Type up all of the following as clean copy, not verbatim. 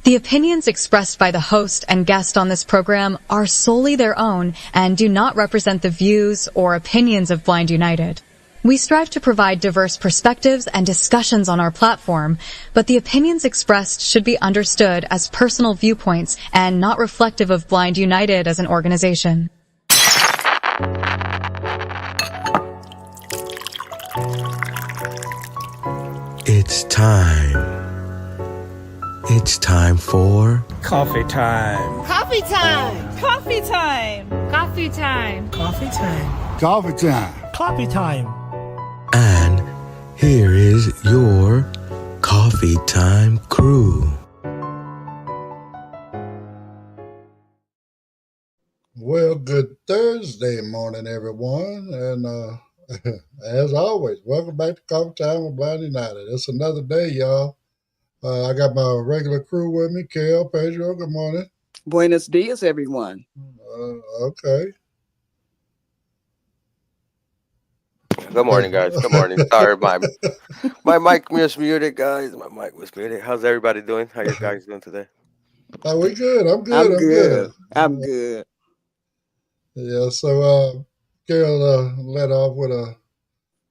The opinions expressed by the host and guest on this program are solely their own and do not represent the views or opinions of Blind United. We strive to provide diverse perspectives and discussions on our platform, but the opinions expressed should be understood as personal viewpoints and not reflective of Blind United as an organization. It's time. It's time for coffee time. Coffee time. Coffee time. Coffee time. Coffee time. Coffee time. Coffee time. And here is your coffee time crew. Well, good Thursday morning, everyone. And as always, welcome back to Coffee Time with Blind United. It's another day, y'all. I got my regular crew with me. Kel, Pedro, good morning. Buenos dias, everyone. Okay. Good morning, guys. Good morning. Sorry, my mic was muted, guys. My mic was muted. How's everybody doing? How you guys doing today? We good. I'm good. I'm good. Yeah, so Kel led off with a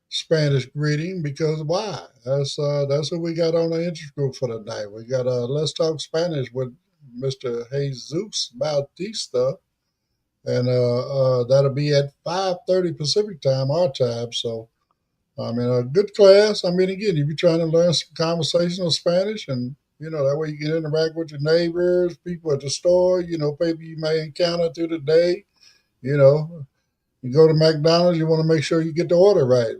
Spanish greeting because why? That's what we got on the interest group for tonight. We got Let's Talk Spanish with Mr. Jesus Bautista, and that'll be at 5:30 Pacific time, our time. So, I mean, a good class. I mean, again, if you're trying to learn some conversational Spanish, and that way you can interact with your neighbors, people at the store, people you may encounter through the day, You go to McDonald's, you want to make sure you get the order right?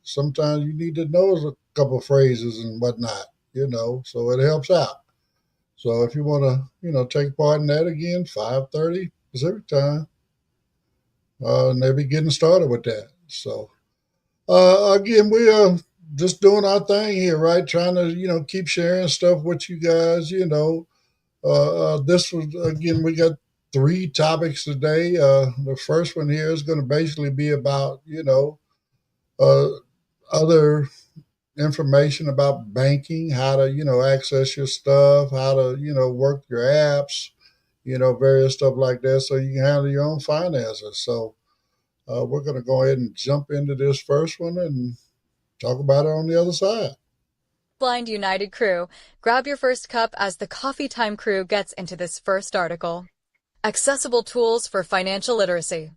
Sometimes you need to know a couple of phrases and whatnot, so it helps out. So if you want to, take part in that again, 5:30 Pacific time, and they'll be getting started with that. So again, we are just doing our thing here, right? Trying to, keep sharing stuff with you guys, this was, again, we got 3 topics today. The first one here is going to basically be about, other information about banking, how to, access your stuff, how to, work your apps, various stuff like that so you can handle your own finances. So we're going to go ahead and jump into this first one and talk about it on the other side. Blind United crew, grab your first cup as the Coffee Time crew gets into this first article. Accessible tools for financial literacy.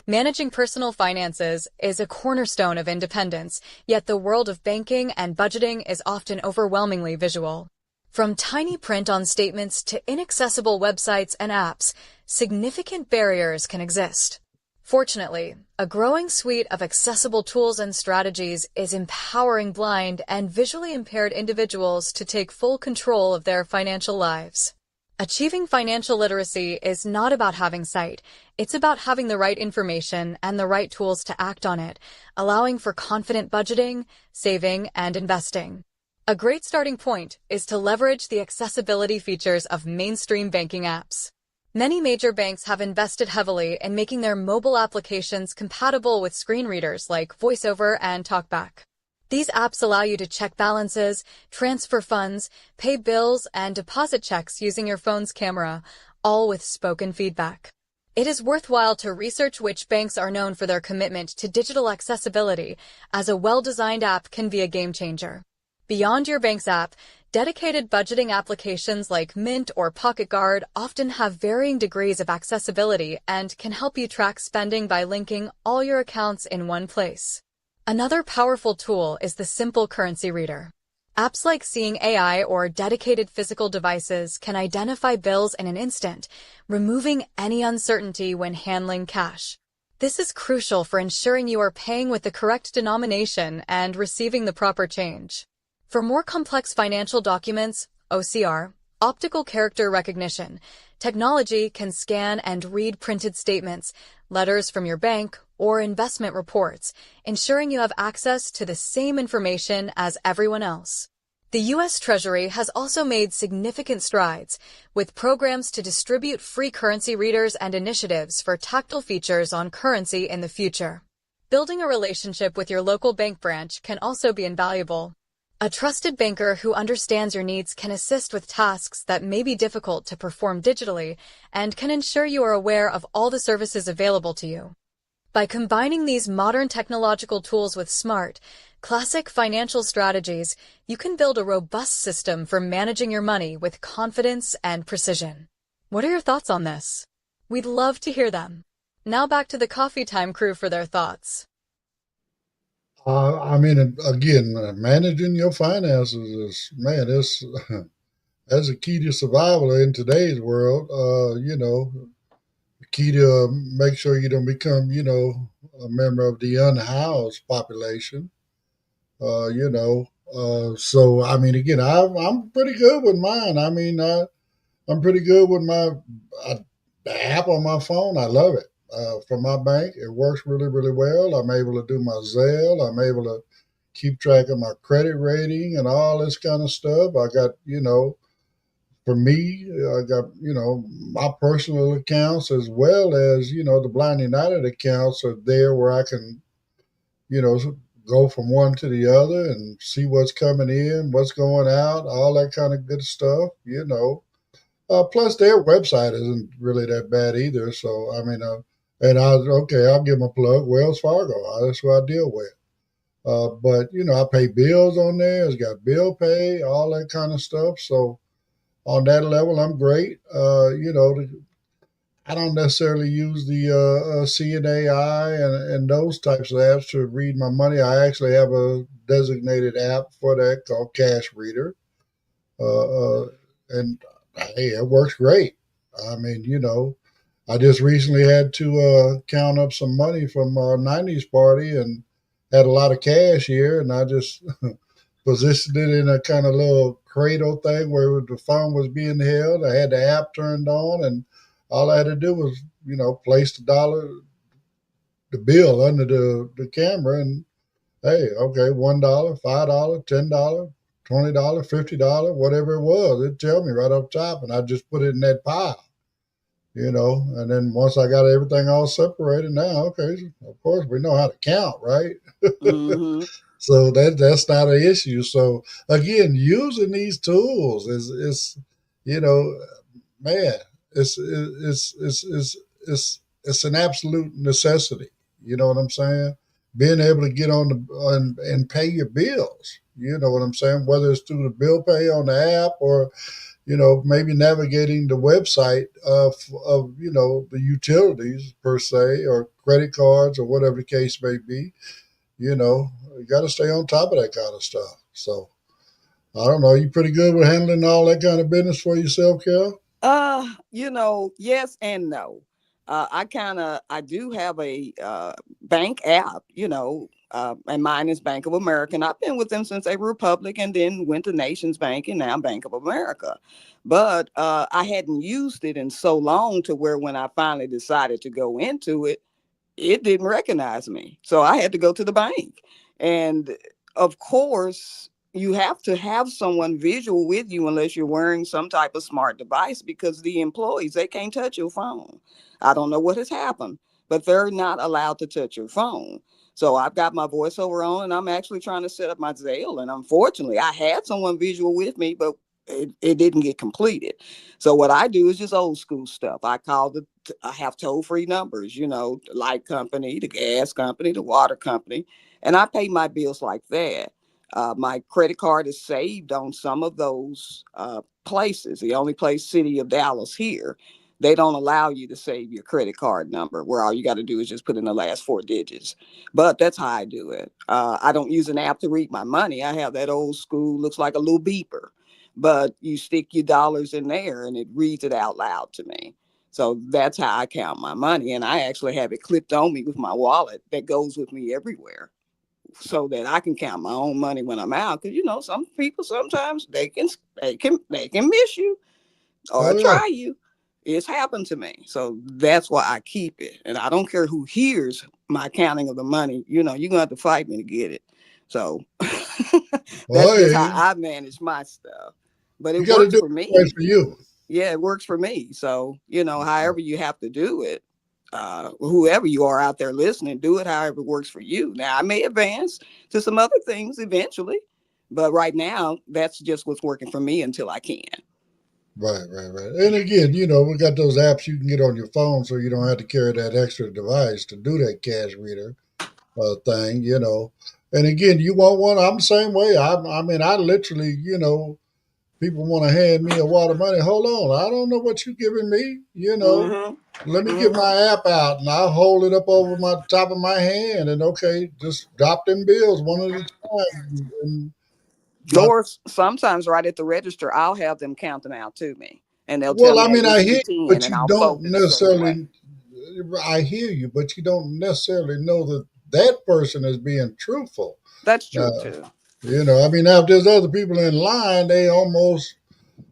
Managing personal finances is a cornerstone of independence, yet the world of banking and budgeting is often overwhelmingly visual. From tiny print on statements to inaccessible websites and apps, significant barriers can exist. Fortunately, a growing suite of accessible tools and strategies is empowering blind and visually impaired individuals to take full control of their financial lives. Achieving financial literacy is not about having sight. It's about having the right information and the right tools to act on it, allowing for confident budgeting, saving, and investing. A great starting point is to leverage the accessibility features of mainstream banking apps. Many major banks have invested heavily in making their mobile applications compatible with screen readers like VoiceOver and TalkBack. These apps allow you to check balances, transfer funds, pay bills, and deposit checks using your phone's camera, all with spoken feedback. It is worthwhile to research which banks are known for their commitment to digital accessibility, as a well-designed app can be a game changer. Beyond your bank's app, dedicated budgeting applications like Mint or Pocket Guard often have varying degrees of accessibility and can help you track spending by linking all your accounts in one place. Another powerful tool is the Simple Currency Reader. Apps like Seeing AI or dedicated physical devices can identify bills in an instant, removing any uncertainty when handling cash. This is crucial for ensuring you are paying with the correct denomination and receiving the proper change. For more complex financial documents, OCR, optical character recognition, technology can scan and read printed statements, letters from your bank, or investment reports, ensuring you have access to the same information as everyone else. The U.S. Treasury has also made significant strides, with programs to distribute free currency readers and initiatives for tactile features on currency in the future. Building a relationship with your local bank branch can also be invaluable. A trusted banker who understands your needs can assist with tasks that may be difficult to perform digitally and can ensure you are aware of all the services available to you. By combining these modern technological tools with smart, classic financial strategies, you can build a robust system for managing your money with confidence and precision. What are your thoughts on this? We'd love to hear them. Now back to the Coffee Time crew for their thoughts. I mean, again, managing your finances is, man, it's that's a key to survival in today's world. The key to make sure you don't become, a member of the unhoused population. So I mean, again, I'm pretty good with mine. I mean, I'm pretty good with the app on my phone. I love it. From my bank, it works really, really well. I'm able to do my Zelle. I'm able to keep track of my credit rating and all this kind of stuff. I got, for me, I got, my personal accounts as well as, the Blind United accounts are there where I can, go from one to the other and see what's coming in, what's going out, all that kind of good stuff. Plus, their website isn't really that bad either. So, I mean, I'll give them a plug. Wells Fargo, that's who I deal with. But, I pay bills on there. It's got bill pay, all that kind of stuff. So, on that level, I'm great. I don't necessarily use the CNAI and those types of apps to read my money. I actually have a designated app for that called Cash Reader. And hey, it works great. I mean, I just recently had to count up some money from our 90s party and had a lot of cash here. And I just positioned it in a kind of little cradle thing where the phone was being held. I had the app turned on, and all I had to do was, place the bill under the camera, and hey, okay, $1, $5, $10, $20, $50, whatever it was, it'd tell me right up top, and I just put it in that pile, And then once I got everything all separated, now, okay, of course we know how to count, right? Mm-hmm. So that's not an issue. So again, using these tools is man, it's an absolute necessity. You know what I'm saying? Being able to get and pay your bills. You know what I'm saying? Whether it's through the bill pay on the app or maybe navigating the website of the utilities per se, or credit cards, or whatever the case may be. You got to stay on top of that kind of stuff. So I don't know. You pretty good with handling all that kind of business for yourself, Carol? Yes and no. I do have a bank app, and mine is Bank of America. And I've been with them since they were Republic, and then went to Nations Bank, and now Bank of America. But I hadn't used it in so long to where when I finally decided to go into it, it didn't recognize me. So I had to go to the bank. And of course, you have to have someone visual with you unless you're wearing some type of smart device, because the employees, they can't touch your phone. I don't know what has happened, but they're not allowed to touch your phone. So I've got my voiceover on, and I'm actually trying to set up my Zelle. And unfortunately, I had someone visual with me, but it didn't get completed. So what I do is just old school stuff. I have toll-free numbers, the light company, the gas company, the water company, and I pay my bills like that. My credit card is saved on some of those places. The only place, City of Dallas here, they don't allow you to save your credit card number, where all you got to do is just put in the last 4 digits. But that's how I do it. I don't use an app to read my money. I have that old school, looks like a little beeper, but you stick your dollars in there and it reads it out loud to me. So that's how I count my money. And I actually have it clipped on me with my wallet that goes with me everywhere, so that I can count my own money when I'm out. Because some people, sometimes they can miss you or Oh yeah. try you. It's happened to me. So that's why I keep it. And I don't care who hears my counting of the money. You're going to have to fight me to get it. So that's just how I manage my stuff. But it works for me. It for you. Yeah, it works for me. So, however you have to do it, whoever you are out there listening, do it however it works for you. Now, I may advance to some other things eventually, But right now, that's just what's working for me until I can. Right, right, right. And again, we got those apps you can get on your phone, so you don't have to carry that extra device to do that cash reader thing. And again, you want one? I'm the same way. I mean, I literally, people want to hand me a wad of money. Hold on, I don't know what you're giving me. Mm-hmm. Let me get Mm-hmm. my app out, and I'll hold it up over my top of my hand, and okay, just drop them bills one at a time. And my Or sometimes right at the register, I'll have them count them out to me, and they'll tell Well, I me, "Hey, mean, this I is hear your you, 10," but and you I'll don't fold it a certain way. necessarily. I hear you, but you don't necessarily know that that person is being truthful. That's Now, true too. I mean, now if there's other people in line, they almost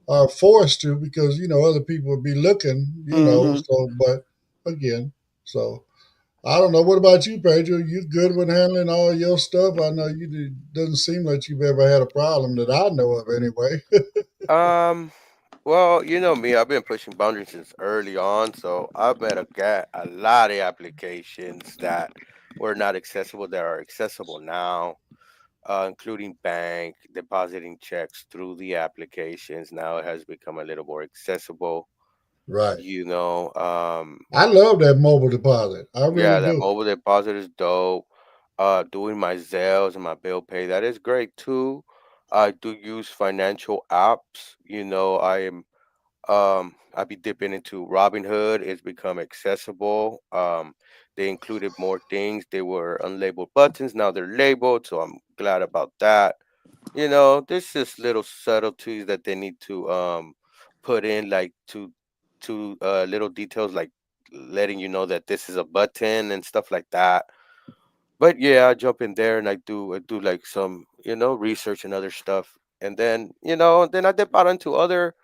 are forced to because other people will be looking. Mm-hmm. So, but again, so I don't know. What about you, Pedro? You good with handling all your stuff? I know doesn't seem like you've ever had a problem that I know of, anyway. Um, well, you know me, I've been pushing boundaries since early on, so I've met a lot of applications that were not accessible that are accessible now, including bank depositing checks through the applications. Now it has become a little more accessible. Right. You know, I love that mobile deposit. I really yeah, that do. mobile deposit is dope. Doing my Zelles and my bill pay, that is great too. I do use financial apps. I be dipping into Robinhood. It's become accessible. They included more things. They were unlabeled buttons. Now they're labeled, so I'm glad about that. There's just little subtleties that they need to put in, like to little details, like letting you know that this is a button and stuff like that. But yeah, I jump in there and I do like some research and other stuff, and then I dip out into other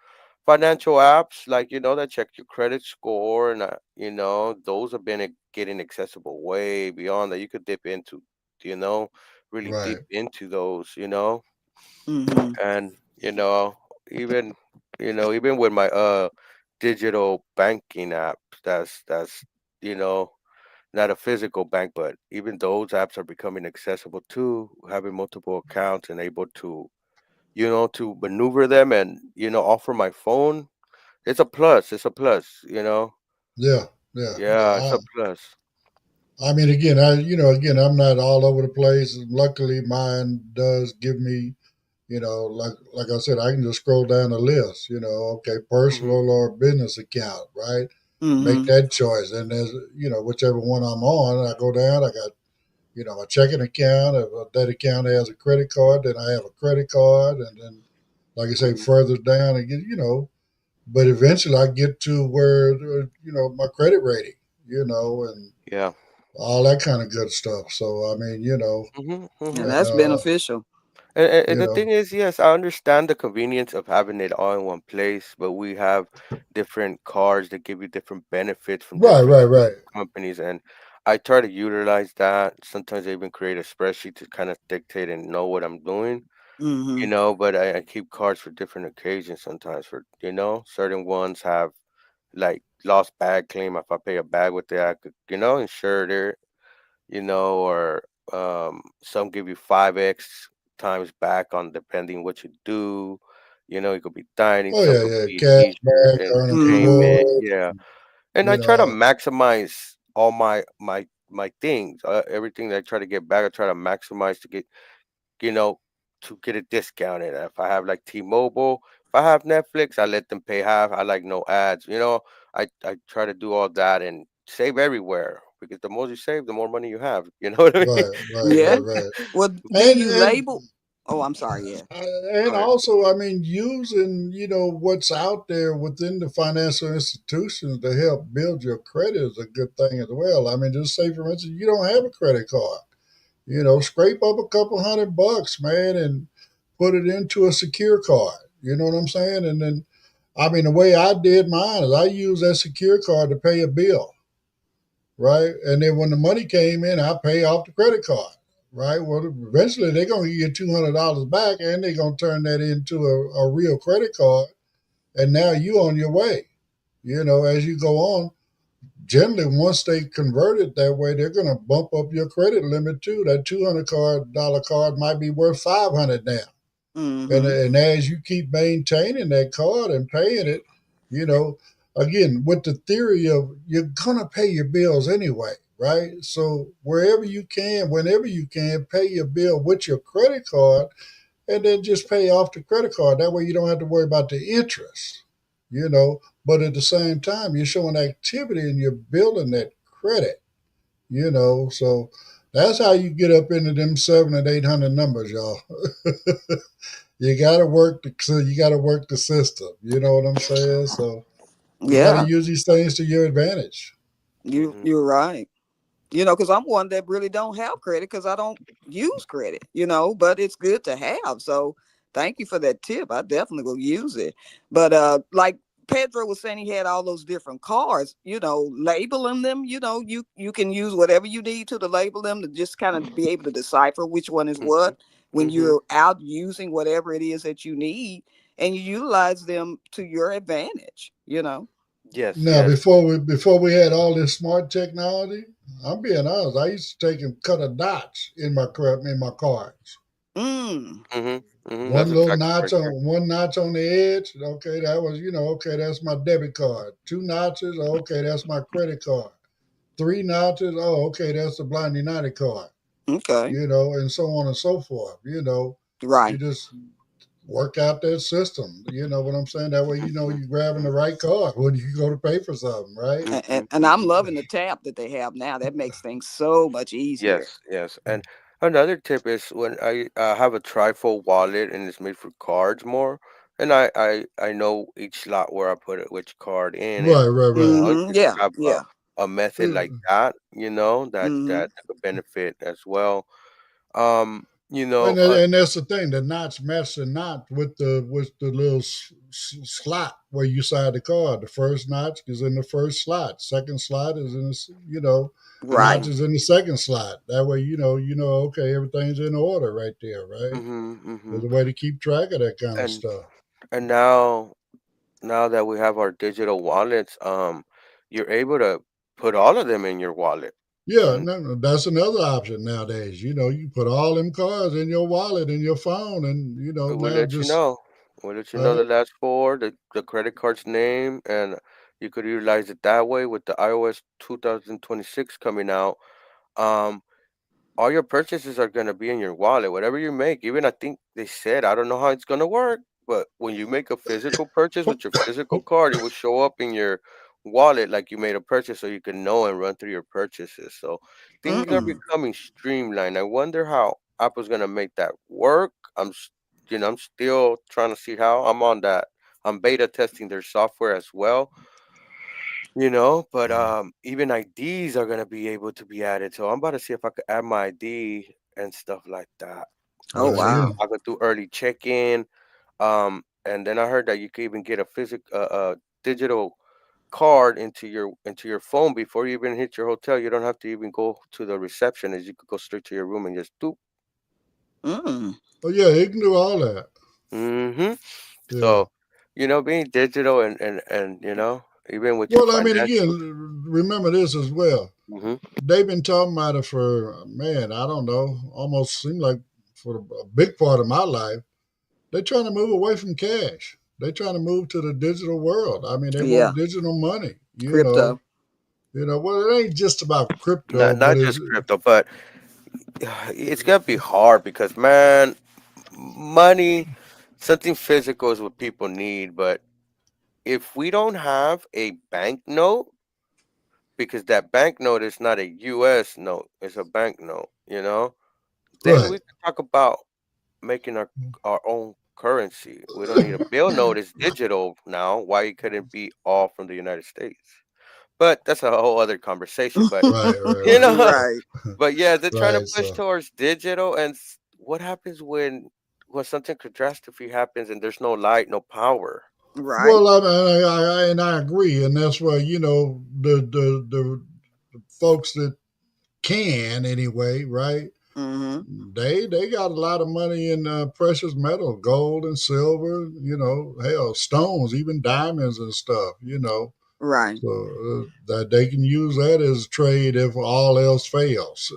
financial apps like that check your credit score, and those have been getting accessible way beyond that. You could dip into, you know, really deep Right. into those, Mm-hmm. and even even with my digital banking app, that's you know not a physical bank, but even those apps are becoming accessible too. Having multiple accounts and able to maneuver them and offer my phone, it's a plus. It's a plus. Yeah. Yeah. Yeah, it's Yeah. a plus. I mean, again, again, I'm not all over the place. Luckily, mine does give me, like I said, I can just scroll down the list. Okay, Hmm. personal or business account, right? Make Mm-hmm. that choice, and there's, whichever one I'm on, I go down. I got, a checking account. If that account has a credit card, then I have a credit card, and then, like I say, Hmm. further down, I get. But eventually, I get to where my credit rating, and Yeah. all that kind of good stuff. So I mean, Hmm. Yeah, Hmm. and that's beneficial. And you the know, thing is, yes, I understand the convenience of having it all in one place, but we have different cards that give you different benefits from right, different right, right, companies, and I try to utilize that. Sometimes I even create a spreadsheet to kind of dictate and know what I'm doing, Mm-hmm. but I keep cards for different occasions sometimes. For certain ones have like lost bag claim. If I pay a bag with it, I could insure it, or some give you 5x times back on depending what you do. It could be dining, oh some yeah, could yeah, be cash leisure back, and earning Mm-hmm. entertainment. rewards, Yeah. And I you try to know, maximize all my things, everything that I try to get back. I try to maximize to get you know, to get it discounted. If I have like T-Mobile, if I have Netflix, I let them pay half. I like no ads. I try to do all that and save everywhere because the more you save, the more money you have. You know what I mean? right, right, Yeah. right, right, Well, do and you label? Oh, I'm sorry. Yeah. Go and ahead. also, I mean, using what's out there within the financial institutions to help build your credit is a good thing as well. I mean, just say for instance, you don't have a credit card. Scrape up a couple $100, man, and put it into a secure card. You know what I'm saying? And then, I mean, the way I did mine is I used that secure card to pay a bill, right? And then when the money came in, I pay off the credit card, right? Well, eventually they're going to get $200 back, and they're going to turn that into a real credit card, and now you on your way. As you go on, generally once they convert it that way, they're going to bump up your credit limit too. That $200 card might be worth 500 now. Mm-hmm. and as you keep maintaining that card and paying it, you know, again with the theory of you're gonna pay your bills anyway, right? So wherever you can, whenever you can, pay your bill with your credit card, and then just pay off the credit card. That way you don't have to worry about the interest, you know. But at the same time, you're showing activity and you're building that credit, you know. So that's how you get up into them 700 and 800 numbers, y'all. You got to work so you got to work the system. You know what I'm saying? So you got to Yeah, use these things to your advantage. Hmm. you're right. Because I'm one that really don't have credit because I don't use credit, but it's good to have. So thank you for that tip. I definitely will use it. But like Pedro was saying, he had all those different cards, labeling them, you can use whatever you need to label them to just kind of be able to decipher which one is Hmm. what when Hmm. you're out using whatever it is that you need, and you utilize them to your advantage. Yes, Now, yes. before we had all this smart technology, I'm being honest. I used to take and cut a notch in my cards. Mm, Hmm. Hmm. That's exactly right there. One notch on the edge. Okay, that was okay. That's my debit card. Two notches. Okay, that's my credit card. Three notches. Oh, okay, that's the Blind United card. okay. And so on and so forth. You Right. just work out that system. You know what I'm saying? That way, you're grabbing the right card when you go to pay for something, right? Hmm. And I'm Hmm. loving the tab that they have now. That makes things so much easier. Yes, yes. And another tip is when I have a trifold wallet and it's made for cards more, and I know each slot where I put it, which card in, and Right, right, right. Mm-hmm. just Yeah. have Yeah. a method like Uh, that, that Mm-hmm. that could benefit as well. and that's the thing. The knots match the knot with the little slot where you side the card. The first notch is in the first slot. Second slot is in the Right. notch Mhm, is in the second slot. That way, okay, everything's in order right there, right? mhm, There's mhm. a way to keep track of that kind of And stuff. and now that we have our digital wallets, you're able to put all of them in your wallet. Yeah, And no, that's another option nowadays. You put all them cards in your wallet in your phone, and it will now let you just know. We'll let you know uh, the last four, the credit card's name, and you could utilize it that way with the iOS 2026 coming out. Um, all your purchases are gonna be in your wallet. Whatever you make, even I think they said, I don't know how it's gonna work, but when you make a physical purchase with your physical card, it will show up in your wallet like you made a purchase, so you can know and run through your purchases. So things are Mm. becoming streamlined. I wonder how Apple's gonna make that work. I'm still trying to see how. I'm on that. I'm beta testing their software as well, but even IDs are gonna be able to be added. So I'm about to see if I could add my ID and stuff like that. Oh See if yeah. wow. I could do early check-in. And then I heard that you could even get a digital card into your phone before you even hit your hotel. You don't have to even go to the receptionist. You could go straight to your room and just do. Mm. Oh yeah, you can do all that. Mm-hmm. Yeah. So, being digital and even with your Well, I mean, financials. again, remember this as well. Mm-hmm. They've been talking about it for man, I don't know, almost seemed like for a big part of my life. They're trying to move away from cash. They're trying to move to the digital world. I mean, they Yeah. want digital money. Crypto. Well, it ain't just about Not crypto, but not just crypto, but it's gonna be hard because man, money, something physical is what people need. But if we don't have a banknote, because that banknote is not a U.S. note, it's a banknote, then we right, can talk about making our own currency. We don't need a bill note; it's digital now. Why it couldn't be all from the United States? But that's a whole other conversation. But right, you right, know, Right. but yeah, they're trying to right. push So, towards digital. And what happens when something catastrophe happens and there's no light, no power? Right. well, I agree, and that's why the folks that can anyway, right? Mm-hmm. They got a lot of money in precious metal, gold and silver. Hell, stones, even diamonds and stuff. Right. So that they can use that as trade if all else fails.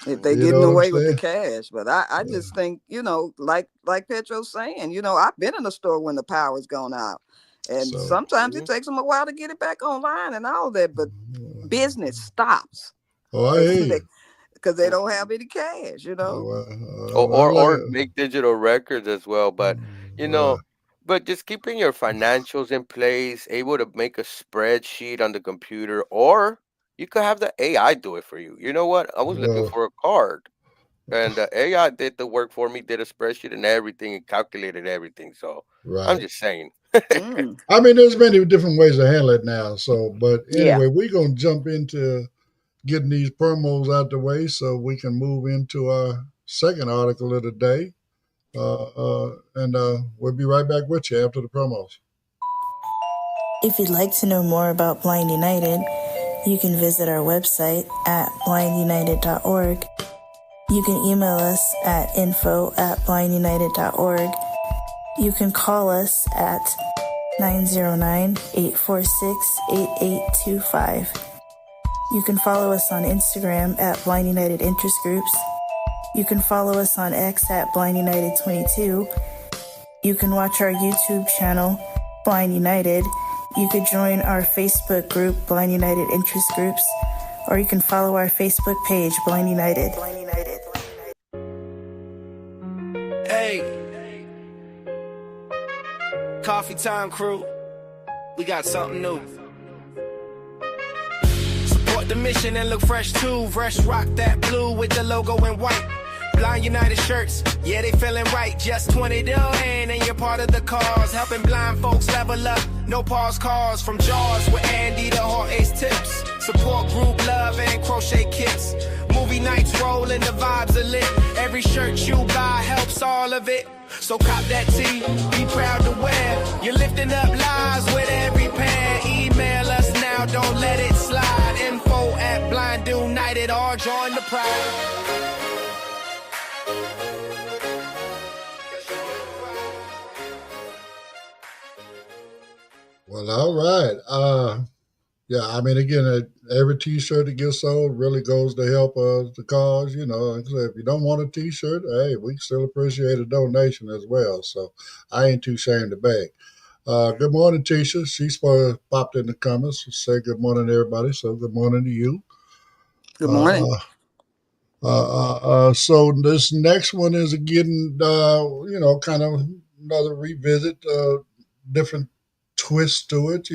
If they You getting know what I'm away with the saying? cash. But I just think, like Petro's saying, I've been in a store when the power's gone out. And So, sometimes it takes them a while to get it back online and all that. But business stops oh, I hear you. because they don't have any cash, Or make digital records as well. But you Right. know, but just keeping your financials in place, able to make a spreadsheet on the computer, or you could have the AI do it for you. You know what? I was looking Well, for a card, and the AI did the work for me, did a spreadsheet and everything, and calculated everything. So I'm right. just saying. I mean, there's many different ways to handle it now. So, but Yeah. anyway, we're going to jump into getting these promos out the way so we can move into our second article of the day. And we'll be right back with you after the promos. If you'd like to know more about Blind United, you can visit our website at blindunited.org. You can email us at info@blindunited.org. You can call us at 909-846-8825. You can follow us on Instagram at Blind United Interest Groups. You can follow us on X at Blind United 22. You can watch our YouTube channel, Blind United. You could join our Facebook group, Blind United Interest Groups, or you can follow our Facebook page, Blind United. Hey, coffee time crew, we got something new. Support the mission and look fresh too. Fresh rock that blue with the logo in white. Blind United shirts, yeah, they feeling right. Just 20 in and you're part of the cause. Helping blind folks level up, no pause cars. From Jaws with Andy to Hot Ace Tips. Support group love and crochet kits. Movie nights rolling, the vibes are lit. Every shirt you buy helps all of it. So cop that tee, be proud to wear. You're lifting up lives with every pair. Email us now, don't let it slide. Info@Blind United or join the pride. Well, all right. Yeah, I mean, again, every T-shirt that gets sold really goes to help the cause. You know, like I said, if you don't want a T-shirt, hey, we still appreciate a donation as well. So I ain't too ashamed to beg. Good morning, Tisha. She's popped in the comments to say good morning to everybody. So good morning to you. Good morning. So this next one is again, kind of another revisit, different twist to it.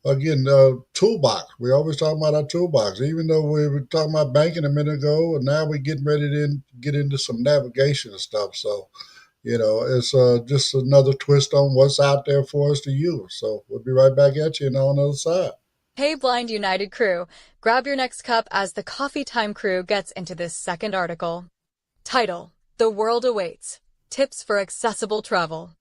Again, toolbox. We always talk about our toolbox, even though we were talking about banking a minute ago, and now we're getting ready to get into some navigation and stuff. So, it's just another twist on what's out there for us to use. So we'll be right back at you and on the other side. Hey Blind United crew, grab your next cup as the Coffee Time crew gets into this second article. Title: The World Awaits. Tips for Accessible Travel.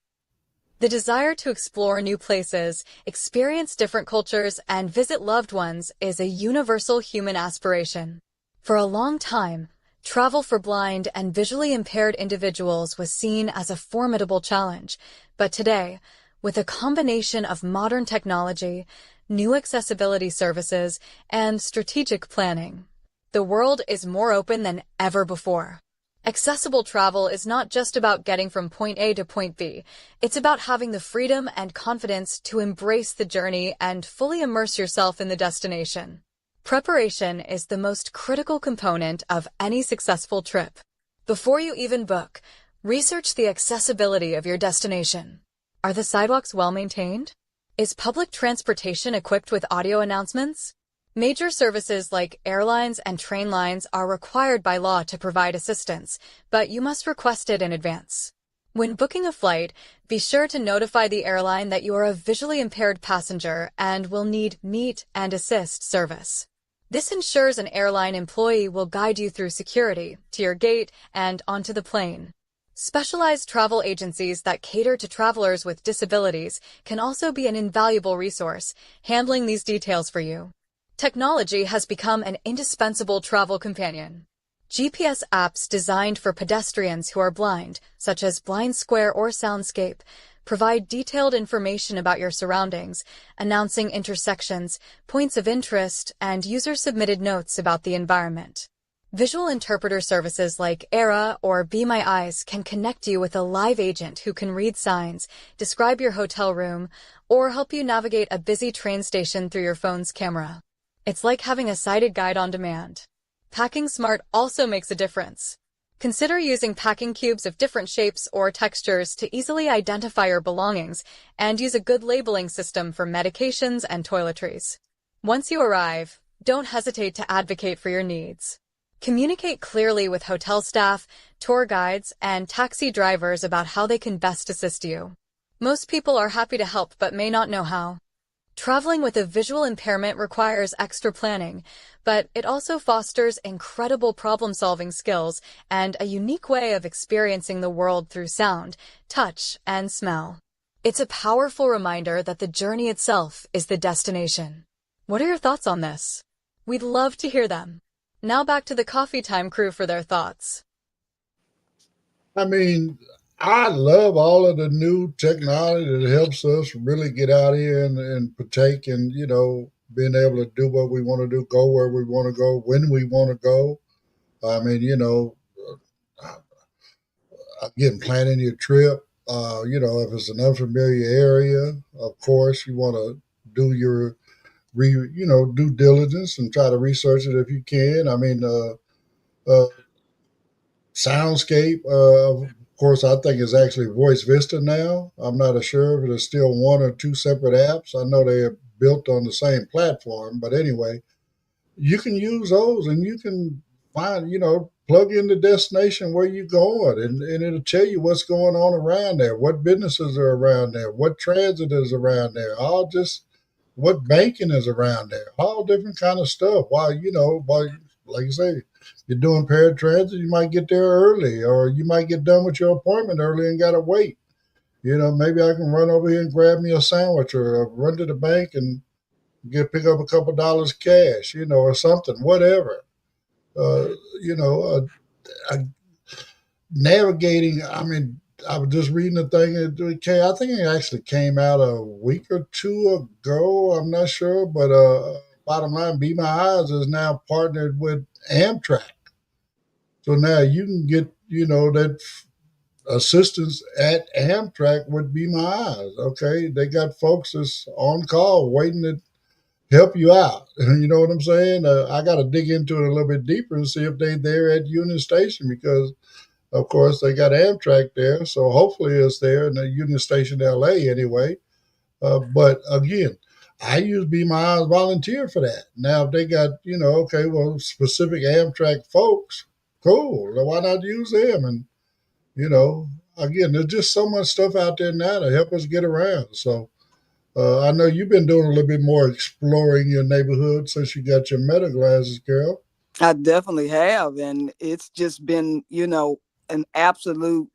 The desire to explore new places, experience different cultures, and visit loved ones is a universal human aspiration. For a long time, travel for blind and visually impaired individuals was seen as a formidable challenge, but today, with a combination of modern technology, new accessibility services, and strategic planning, the world is more open than ever before. Accessible travel is not just about getting from point A to point B. It's about having the freedom and confidence to embrace the journey and fully immerse yourself in the destination. Preparation is the most critical component of any successful trip. Before you even book, research the accessibility of your destination. Are the sidewalks well maintained? Is public transportation equipped with audio announcements? Major services like airlines and train lines are required by law to provide assistance, but you must request it in advance. When booking a flight, be sure to notify the airline that you are a visually impaired passenger and will need meet and assist service. This ensures an airline employee will guide you through security, to your gate, and onto the plane. Specialized travel agencies that cater to travelers with disabilities can also be an invaluable resource, handling these details for you. Technology has become an indispensable travel companion. GPS apps designed for pedestrians who are blind, such as Blind Square or Soundscape, Provide detailed information about your surroundings, announcing intersections, points of interest, and user-submitted notes about the environment. Visual interpreter services like Era or Be My Eyes can connect you with a live agent who can read signs, describe your hotel room, or help you navigate a busy train station through your phone's camera. It's like having a sighted guide on demand. Packing smart also makes a difference. Consider using packing cubes of different shapes or textures to easily identify your belongings and use a good labeling system for medications and toiletries. Once you arrive, don't hesitate to advocate for your needs. Communicate clearly with hotel staff, tour guides, and taxi drivers about how they can best assist you. Most people are happy to help but may not know how. Traveling with a visual impairment requires extra planning, but it also fosters incredible problem-solving skills and a unique way of experiencing the world through sound, touch, and smell. It's a powerful reminder that the journey itself is the destination. What are your thoughts on this? We'd love to hear them. Now back to the Coffee Time crew for their thoughts. I mean, I love all of the new technology that helps us really get out here and partake in, being able to do what we want to do, go where we want to go, when we want to go. I mean, again, planning your trip, if it's an unfamiliar area, of course, you want to do your, due diligence and try to research it if you can. I mean, Soundscape, of course, I think is actually Voice Vista now. I'm not sure if it's still one or two separate apps. I know they are built on the same platform, but anyway, you can use those and you can find, plug in the destination where you're going and it'll tell you what's going on around there, what businesses are around there, what transit is around there, all just what banking is around there, all different kind of stuff. While, like you say, you're doing paratransit, you might get there early, or you might get done with your appointment early and gotta wait. Maybe I can run over here and grab me a sandwich, or run to the bank and pick up a couple dollars cash, or something, whatever. Uh, you know, uh, Navigating. I mean, I was just reading the thing. I think it actually came out a week or two ago. I'm not sure, but bottom line, Be My Eyes is now partnered with Amtrak. So now you can get, that assistance at Amtrak would Be My Eyes. Okay, they got folks that's on call waiting to help you out. You know what I'm saying? I got to dig into it a little bit deeper and see if they're there at Union Station, because, of course, they got Amtrak there. So hopefully it's there in the Union Station, LA, anyway. But again, I use Be My Eyes volunteer for that. Now, if they got, okay, well, specific Amtrak folks, cool. Why not use them? And, again, there's just so much stuff out there now to help us get around. So I know you've been doing a little bit more exploring your neighborhood since you got your meta glasses, girl. I definitely have. And it's just been, an absolute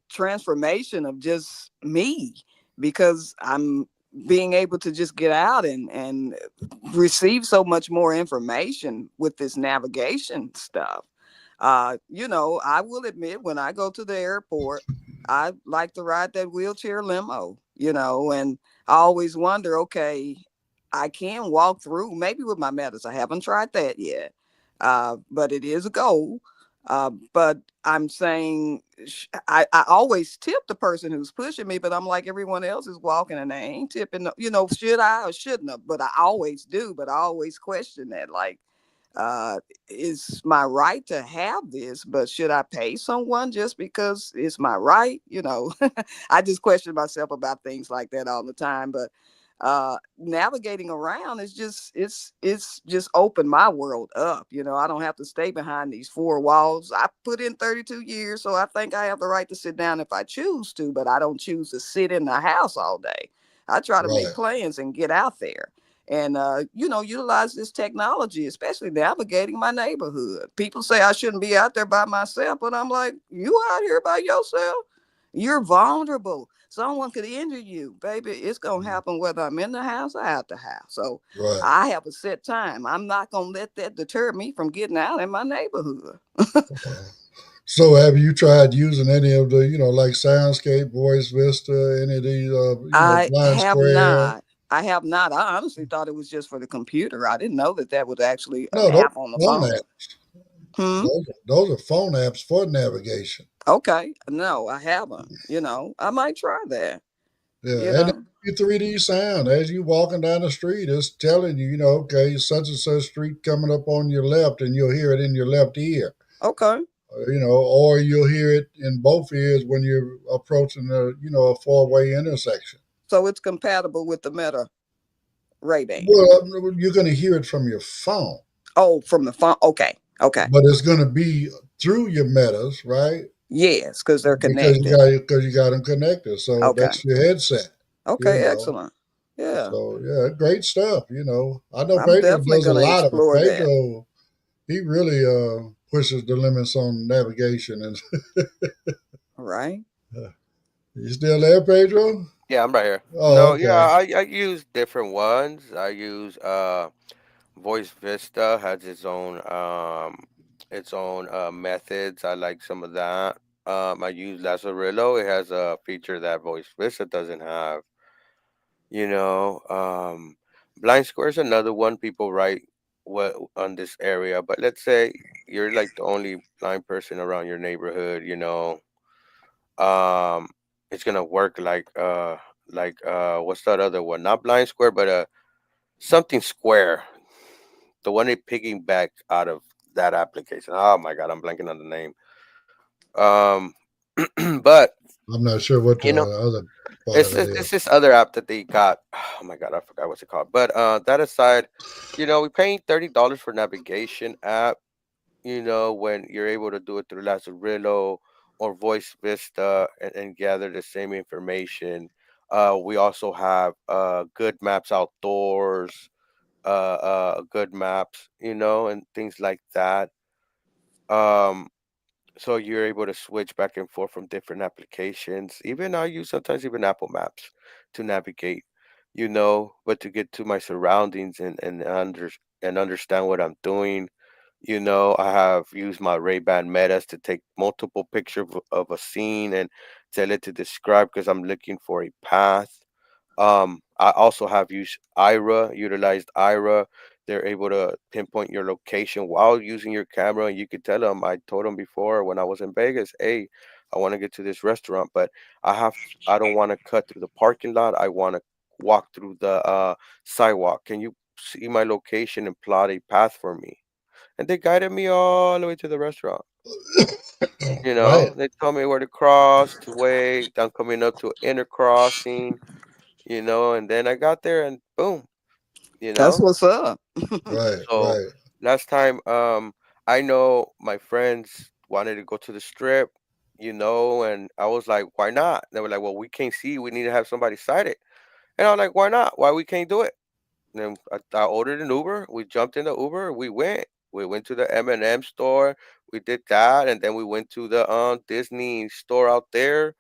transformation of just me, because I'm being able to just get out and receive so much more information with this navigation stuff. I will admit, when I go to the airport, I like to ride that wheelchair limo, and I always wonder, okay, I can walk through, maybe with my medals. I haven't tried that yet, but it is a goal. But I'm saying I always tip the person who's pushing me, but I'm like, everyone else is walking and they ain't tipping. Should I or shouldn't have? But I always do. But I always question that, like, is my right to have this, but should I pay someone just because it's my right? I just question myself about things like that all the time. But navigating around is it's just opened my world up. I don't have to stay behind these four walls. I put in 32 years, so I think I have the right to sit down if I choose to, but I don't choose to sit in the house all day. I try to make Right. plans and get out there and utilize this technology, especially navigating my neighborhood. People say I shouldn't be out there by myself, but I'm like, you out here by yourself, you're vulnerable. Someone could injure you, baby. It's going to happen whether I'm in the house or out the house. So Right. I have a set time. I'm not going to let that deter me from getting out in my neighborhood. So have you tried using any of the, like Soundscape, Voice Vista, any of these, I Blind have Square? not. I have not. I honestly thought it was just for the computer. I didn't know that was actually an No, those app on the are phone phone. apps. Hmm. Those are phone apps for navigation. Okay. No, I haven't. I might try that. Yeah, You and know. it 3D sound as you walking down the street, it's telling you, okay, such and such street coming up on your left, and you'll hear it in your left ear. Okay. Or you'll hear it in both ears when you're approaching a four-way intersection. So it's compatible with the Meta Ray-Ban. Well, you're going to hear it from your phone, Oh, from the phone. Okay. Okay. but it's going to be through your metas, right? Yes, because they're Because connected. you got them connected, so Okay. that's your headset. You Okay. know, Excellent. Yeah. so yeah, great stuff. I know I'm Pedro definitely does a going to lot of it. explore that. Pedro, he really pushes the limits on navigation. And Right. you still there, Pedro? Yeah, I'm right here. Oh, No, yeah, okay. I use different ones. I use Voice Vista has its own methods. I like some of that. I use Lazarillo. It has a feature that Voice Vista doesn't have. You know, Blind Square is another one people write what on this area. But let's say you're like the only blind person around your neighborhood. Um, it's gonna work like what's that other one? Not Blind Square, but something Square. The one they piggyback out of that application. Oh my god, I'm blanking on the name. Um, but I'm not sure what the you know, other part it's of it this, is. it's this other app that they got. Oh my god, I forgot what's it called. But that aside, we're paying $30 for navigation app. When you're able to do it through Lazarillo or Voice Vista and gather the same information. We also have good maps outdoors, good maps, and things like that. Um, so you're able to switch back and forth from different applications. Even I use sometimes even Apple Maps to navigate, but to get to my surroundings and understand what I'm doing. I have used my Ray-Ban Metas to take multiple pictures of a scene and tell it to describe because I'm looking for a path. I also have utilized IRA. They're able to pinpoint your location while using your camera, and you could tell them. I told them before when I was in Vegas, hey, I want to get to this restaurant, but I don't want to cut through the parking lot. I want to walk through the sidewalk. Can you see my location and plot a path for me? And they guided me all the way to the restaurant. Right. They told me where to cross, to wait. I'm coming up to an inner crossing, and then I got there and boom, you That's know. what's up. Right. So Right. last time, I know my friends wanted to go to the strip, and I was like, why not? They were like, well, we can't see. We need to have somebody sight it. And I was like, why not? Why we can't do it? And then I ordered an Uber. We jumped in the Uber. We went. We went to the M&M store. We did that, and then we went to the Disney store out there.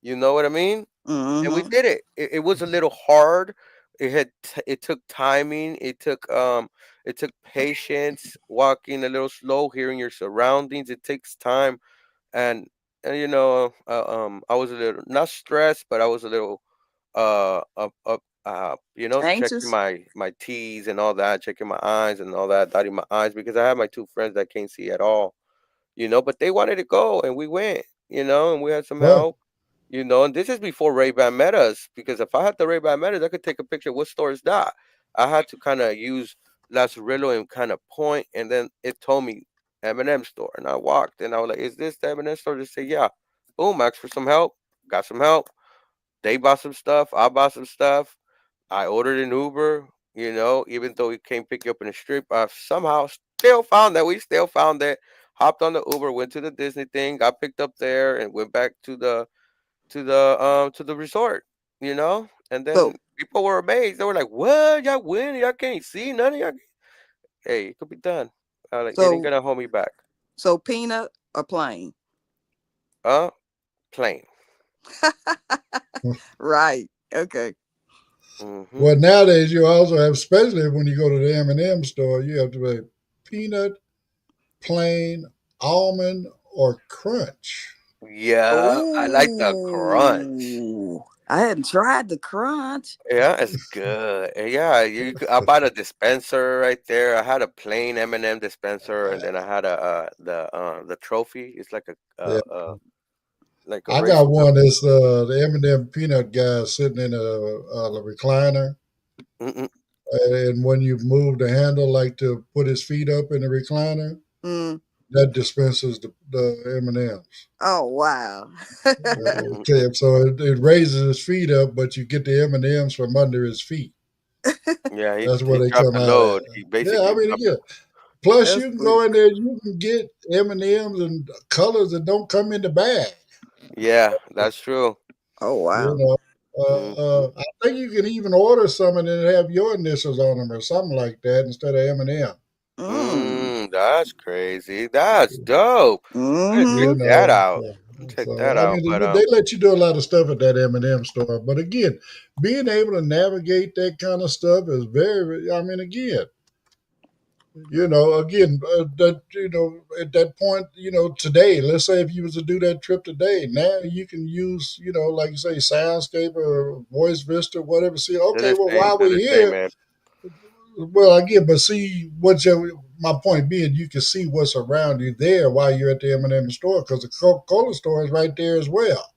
You know what I mean? And we Hmm. did it. It was a little hard. It took timing. It took patience. Walking a little slow, hearing your surroundings. It takes time, and I was a little not stressed, but I was a little checking Anxious. my T's and all that, checking my eyes and all that, dotting my eyes because I have my two friends that can't see at all. But they wanted to go and we went. And we had some Right. help. And this is before Ray-Ban Metas, because if I had the Ray-Ban Metas, I could take a picture. What store is that? I had to kind of use Lazarillo and kind of point, and then it told me M&M store, and I walked, and I was like, "Is this the M&M store?" They say, "Yeah." Boom, asked for some help, got some help. They bought some stuff. I bought some stuff. I ordered an Uber. Even though he can't pick you up in the street, I somehow still found that. We still found it. Hopped on the Uber, went to the Disney thing, got picked up there, and went back to the resort, and then So people were amazed. They were like, "What? Y'all win? Y'all can't see none of y'all." Hey, it could be done. Like it ain't so gonna hold me back. so peanut or plain? Uh, Plain. Right. Okay. Mm-hmm. Well, nowadays you also have, especially when you go to the M&M store, you have to be peanut, plain, almond, or crunch? Yeah, I like the crunch. Oh, I hadn't tried the crunch. Yeah, it's good. Yeah, I bought a dispenser right there. I had a plain M&M dispenser, and then I had the trophy. It's Yeah, like a I got racing one trophy. that's the M&M peanut guy sitting in a recliner, Mm-mm. and when you move the handle, like to put his feet up in the recliner, Mm. that dispenses the M&Ms. Oh wow. Okay, so it raises his feet up, but you get the M&Ms from under his feet. Yeah, That's he where they dropped come the out at. load. He Yeah, I basically mean, dropped. again, plus That's you can pretty. go in there, you can get M&Ms and colors that don't come in the bag. Yeah, that's true. Oh You wow. know, Hmm. I think you can even order some and then have your initials on them or something like that instead of M&M. Mm. That's crazy. That's dope. I'm gonna check You Mm-hmm. that know, out. Check that so I out. mean, But they let you do a lot of stuff at that M&M store. But again, being able to navigate that kind of stuff is very. I mean, again, that at that point, today, let's say if you was to do that trip today, now you can use, like you say, Soundscape or Voice Vista, whatever. See, okay, well, while they're we're the same, here, man. well, again, but see my point being, you can see what's around you there while you're at the M&M store because the Coca-Cola store is right there as well.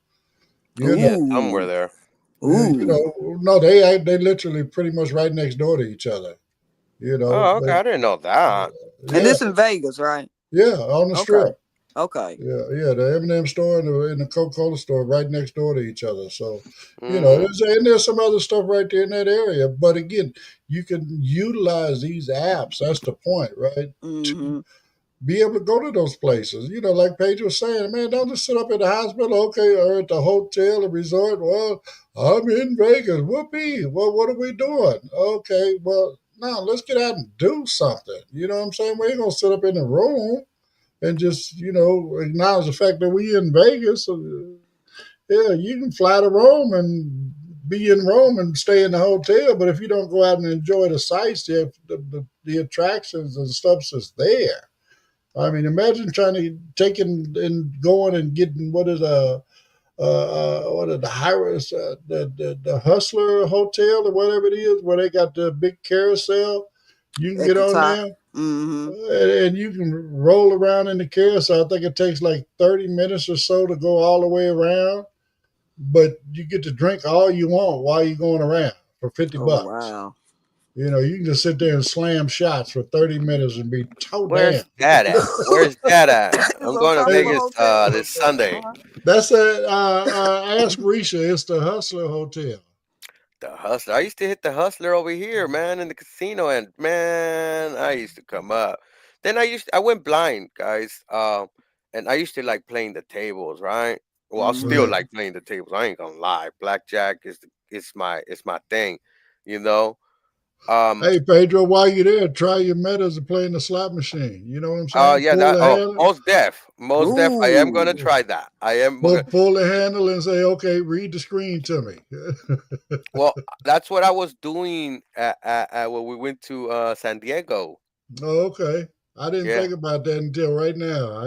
You know, Yeah, somewhere Ooh. there. Ooh. no, they literally pretty much right next door to each other. Oh, okay. But I didn't know that. And yeah, this in Vegas, right? yeah, on the Okay. strip. Okay. Yeah, the M&M store and the Coca-Cola store right next door to each other. So, Mm, there's some other stuff right there in that area. But again, you can utilize these apps. That's the point, right? Mm-hmm. Be able to go to those places. Like Paige was saying, man, don't just sit up at the hospital, okay, or at the hotel or resort. Well, I'm in Vegas. Whoopee. Well, what are we doing? Okay, well, now let's get out and do something. You know what I'm saying? We ain't gonna sit up in the room and just acknowledge the fact that we in Vegas. Yeah, you can fly to Rome and be in Rome and stay in the hotel, but if you don't go out and enjoy the sights, the attractions and stuff that's there. I mean, imagine trying to taking and going and getting what is the Harris the Hustler Hotel or whatever it is where they got the big carousel. You can At get the on top. there Mm-hmm. and you can roll around in the carousel. I think it takes like 30 minutes or so to go all the way around, but you get to drink all you want while you're going around for 50 Oh bucks. wow. You can just sit there and slam shots for 30 minutes and be toe where's damn. that at? Where's that at? It's I'm on going to top of a Vegas hotel up this there. Sunday. Uh-huh. That's a Ask Risha. It's the Hustler Hotel. The Hustler. I used to hit the Hustler over here, man, in the casino, and man, I used to come up. Then I went blind, guys. And I used to like playing the tables, right? Well, I still Mm-hmm. Right. like playing the tables. I ain't gonna lie. Blackjack is my thing, you know. Um. Hey Pedro, while you're there, try your metas of playing the slot machine. You know what I'm saying? Yeah. Pull That. the Oh, handle, most deaf. I am gonna Ooh. try that. I am. pull the handle, and say, "Okay, read the screen to me." Well, that's what I was doing when we went to San Diego. Oh, okay. I didn't Yeah. think about that until right now.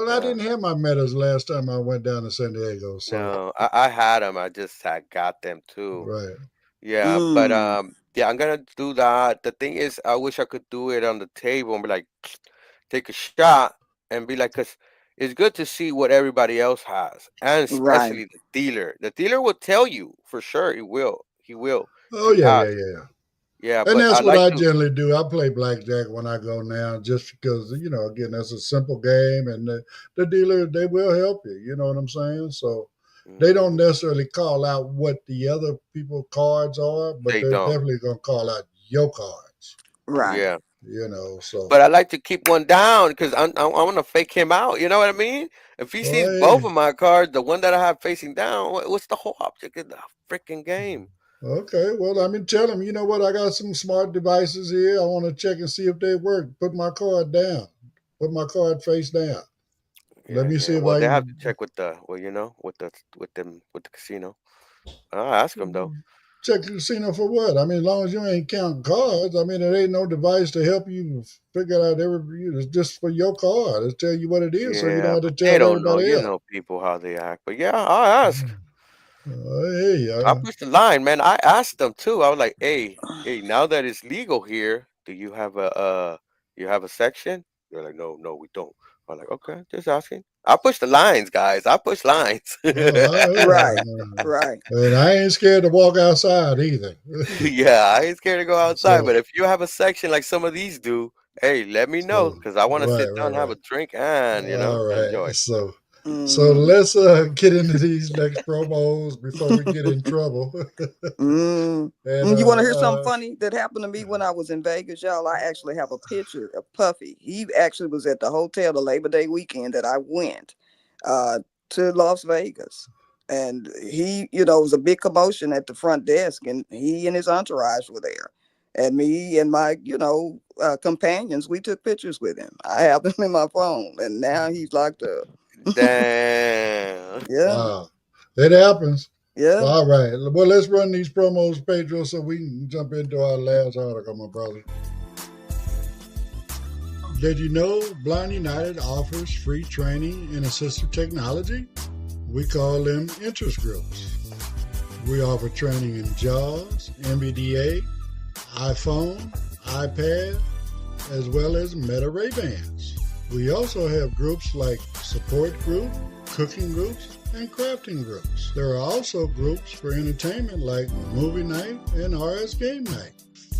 I Yeah. didn't have my metas last time I went down to San Diego. So, No, I had them. I just had got them too. right. Yeah, but Mm. yeah, I'm gonna do that. The thing is, I wish I could do it on the table and be like, take a shot and be like, cause it's good to see what everybody else has, and Right. especially the dealer. The dealer will tell you for sure. He will. He will if Oh you yeah, ask. yeah, yeah. Yeah, And but that's I what like I to. generally do. I play blackjack when I go now, just because again, that's a simple game, and the dealer they will help you. You know what I'm saying? So they don't Mhm. necessarily call out what the other people cards are, but They they're don't. definitely gonna call out your cards. Right. Yeah. So But I like to keep one down because I want to fake him out. You know what I mean? If he sees oh both yeah, of my cards, the one that I have facing down, what's the whole object of the freaking game? okay. Well, I mean, tell them you know what I got some smart devices here. I want to check and see if they work. Put my card down. Put my card face down. Let Yeah, me see yeah. if Well, I they have to can. check with the well, with the casino. I'll ask them though. check the casino for what? I mean, as long as you ain't counting cards, I mean, there ain't no device to help you figure out it's just for your card. It's tell you what it is, so you don't Yeah, have to but they tell don't know. everybody You else. know people how they act. But yeah, I'll ask. Hey, I pushed the line, man. I asked them too. I was like, hey, now that it's legal here, do you have a section? They're like, no, we don't. I'm like, okay, just asking. I push the lines, guys. I push lines. Right, yeah. right. And I ain't scared to walk outside either. Yeah, I ain't scared to go outside, So, but if you have a section like some of these do, hey, let me know so because I want to right, sit right, down, have right. a drink, and All enjoy. right. So Mm-hmm. let's get into these next promos before we get in trouble. Mm. and You want to hear something funny that happened to me when I was in Vegas, y'all? I actually have a picture of Puffy. He actually was at the hotel the Labor Day weekend that I went uh, to Las Vegas. And he, it was a big commotion at the front desk, and he and his entourage were there. And me and my, companions, we took pictures with him. I have them in my phone, and now he's locked up. Damn. Yeah, wow, it happens. yeah. All right. Well, let's run these promos, Pedro, so we can jump into our last article, my brother. Did you know Blind United offers free training in assistive technology? We call them interest groups. We offer training in JAWS, NVDA, iPhone, iPad, as well as Meta Ray Bans. We also have groups like support group, cooking groups, and crafting groups. There are also groups for entertainment like movie night and RS game night.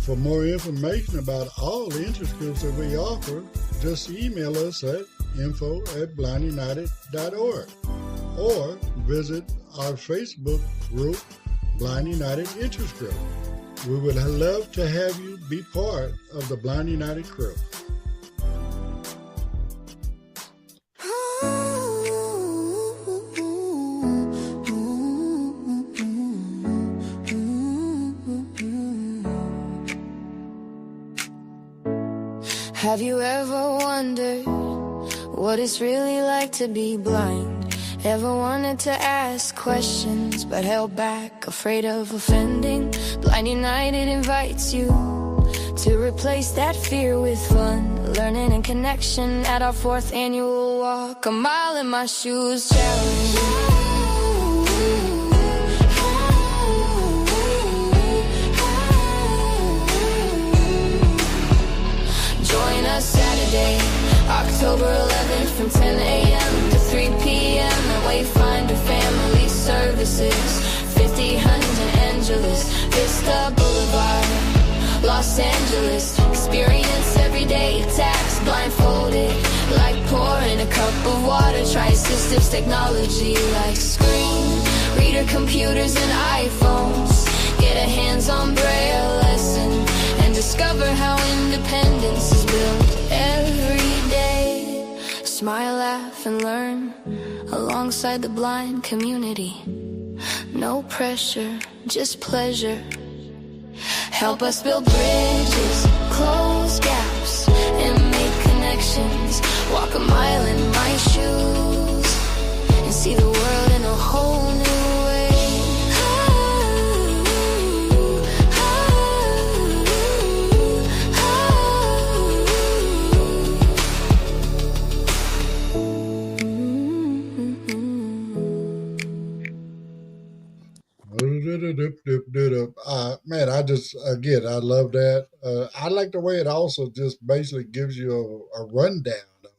For more information about all the interest groups that we offer, just email us at info@blindunited.org or visit our Facebook group, Blind United Interest Group. We would love to have you be part of the Blind United crew. Have you ever wondered what it's really like to be blind? Ever wanted to ask questions but held back, afraid of offending? Blind United invites you to replace that fear with fun, learning and connection at our 4th annual walk. A mile in my shoes challenge. Join us Saturday, October 11th from 10 a.m. to 3 p.m. at Wayfinder Family Services, 50 Huntington Angeles, Vista Boulevard, Los Angeles. Experience everyday attacks blindfolded, like pouring a cup of water. Try assistive technology like screen reader computers and iPhones. Get a hands-on braille lesson and discover how independence is built every day. Smile, laugh, and learn alongside the blind community. No pressure, just pleasure. Help us build bridges, close gaps, and make connections. Walk a mile in my shoes and see the world in a whole new way. Man, I love that. I like the way it also just basically gives you a rundown of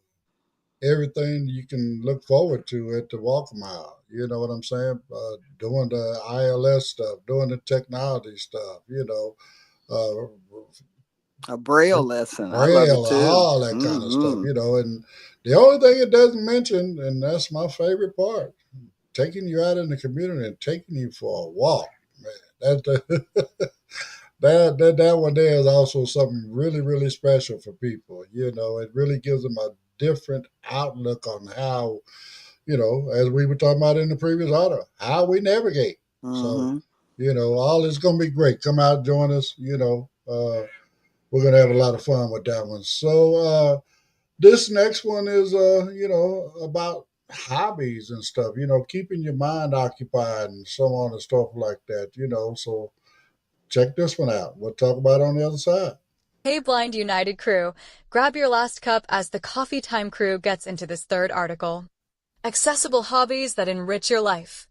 everything you can look forward to at the walk mile. You know what I'm saying? Doing the ILS stuff, doing the technology stuff, uh, A braille lesson. I love it braille, too. all that kind of stuff, Mm-hmm. and the only thing it doesn't mention, and that's my favorite part, taking you out in the community and taking you for a walk. Man, that's the that one there is also something really, really special for people. It really gives them a different outlook on how, as we were talking about in the previous order, how we navigate. So, Mm-hmm. all is going to be great. Come out, join us. We're going to have a lot of fun with that one. So, this next one is, about hobbies and stuff, keeping your mind occupied and so on and stuff like that, So check this one out. We'll talk about it on the other side. Hey, Blind United crew, grab your last cup as the Coffee Time crew gets into this third article. Accessible hobbies that enrich your life.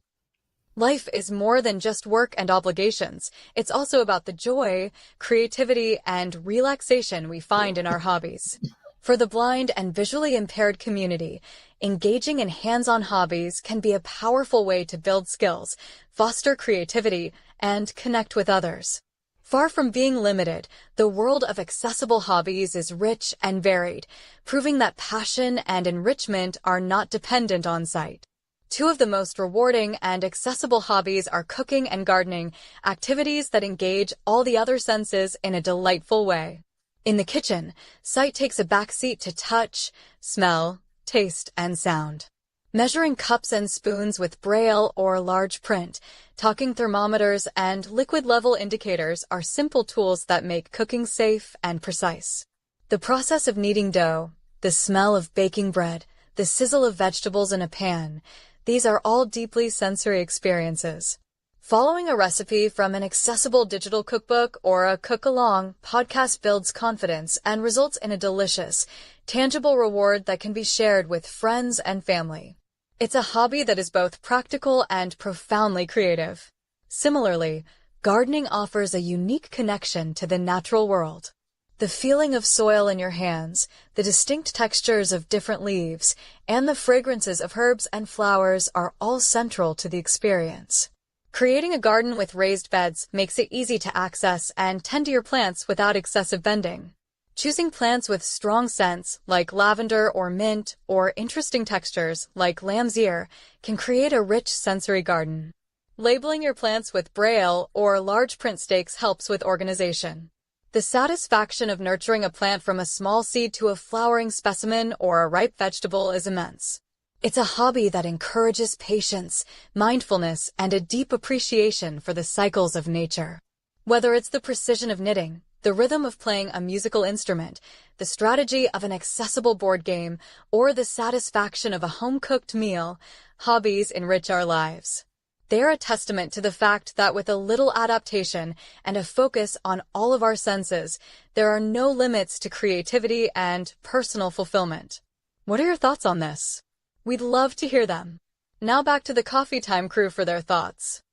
Life is more than just work and obligations. It's also about the joy, creativity, and relaxation we find in our hobbies. For the blind and visually impaired community, engaging in hands-on hobbies can be a powerful way to build skills, foster creativity, and connect with others. Far from being limited, the world of accessible hobbies is rich and varied, proving that passion and enrichment are not dependent on sight. Two of the most rewarding and accessible hobbies are cooking and gardening, activities that engage all the other senses in a delightful way. In the kitchen, sight takes a backseat to touch, smell, taste, and sound. Measuring cups and spoons with braille or large print, talking thermometers, and liquid level indicators are simple tools that make cooking safe and precise. The process of kneading dough, the smell of baking bread, the sizzle of vegetables in a pan, these are all deeply sensory experiences. Following a recipe from an accessible digital cookbook or a cook-along podcast builds confidence and results in a delicious, tangible reward that can be shared with friends and family. It's a hobby that is both practical and profoundly creative. Similarly, gardening offers a unique connection to the natural world. The feeling of soil in your hands, the distinct textures of different leaves, and the fragrances of herbs and flowers are all central to the experience. Creating a garden with raised beds makes it easy to access and tend to your plants without excessive bending. Choosing plants with strong scents, like lavender or mint, or interesting textures, like lamb's ear, can create a rich sensory garden. Labeling your plants with braille or large print stakes helps with organization. The satisfaction of nurturing a plant from a small seed to a flowering specimen or a ripe vegetable is immense. It's a hobby that encourages patience, mindfulness, and a deep appreciation for the cycles of nature. Whether it's the precision of knitting, the rhythm of playing a musical instrument, the strategy of an accessible board game, or the satisfaction of a home-cooked meal, hobbies enrich our lives. They're a testament to the fact that with a little adaptation and a focus on all of our senses, there are no limits to creativity and personal fulfillment. What are your thoughts on this? We'd love to hear them. Now back to the Coffee Time crew for their thoughts.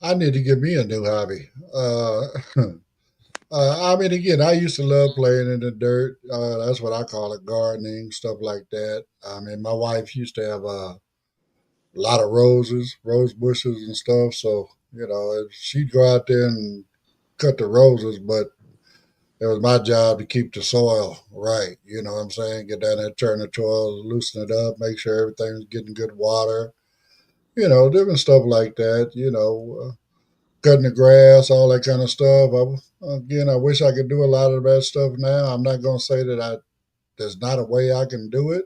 I need to get me a new hobby. I mean, again, I used to love playing in the dirt. That's what I call it, gardening, stuff like that. I mean, my wife used to have a lot of rose bushes and stuff. So, she'd go out there and cut the roses, but it was my job to keep the soil right. You know what I'm saying? Get down there, turn the soil, loosen it up, make sure everything's getting good water, different stuff like that, cutting the grass, all that kind of stuff. I wish I could do a lot of that stuff now. I'm not going to say that there's not a way I can do it,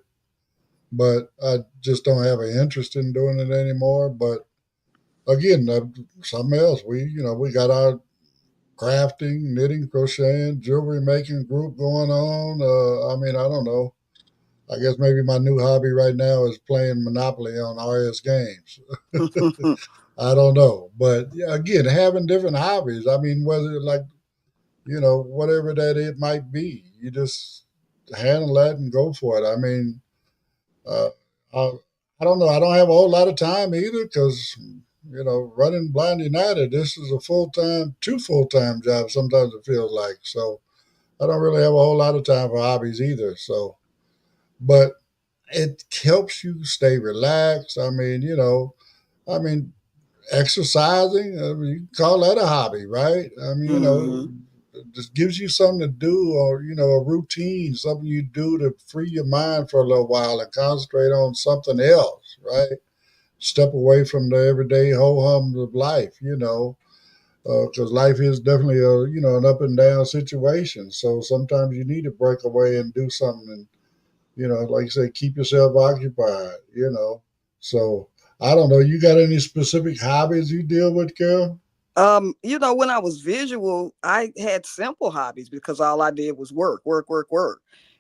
but I just don't have an interest in doing it anymore. But again, something else. We got our crafting, knitting, crocheting, jewelry making group going on. I don't know. I guess maybe my new hobby right now is playing Monopoly on RS Games. I don't know. But yeah, again, having different hobbies. I mean, whether whatever that it might be, you just handle that and go for it. I mean, uh, I, I don't know. I don't have a whole lot of time either because, running Blind United, this is two full-time jobs sometimes it feels like. So I don't really have a whole lot of time for hobbies either. So, but it helps you stay relaxed. I mean, exercising, you can call that a hobby, right? It just gives you something to do or, a routine, something you do to free your mind for a little while and concentrate on something else, right? Step away from the everyday ho-hum of life, because life is definitely an up and down situation. So sometimes you need to break away and do something and, like you say, keep yourself occupied. So I don't know. You got any specific hobbies you deal with, Carol? When I was visual, I had simple hobbies because all I did was work,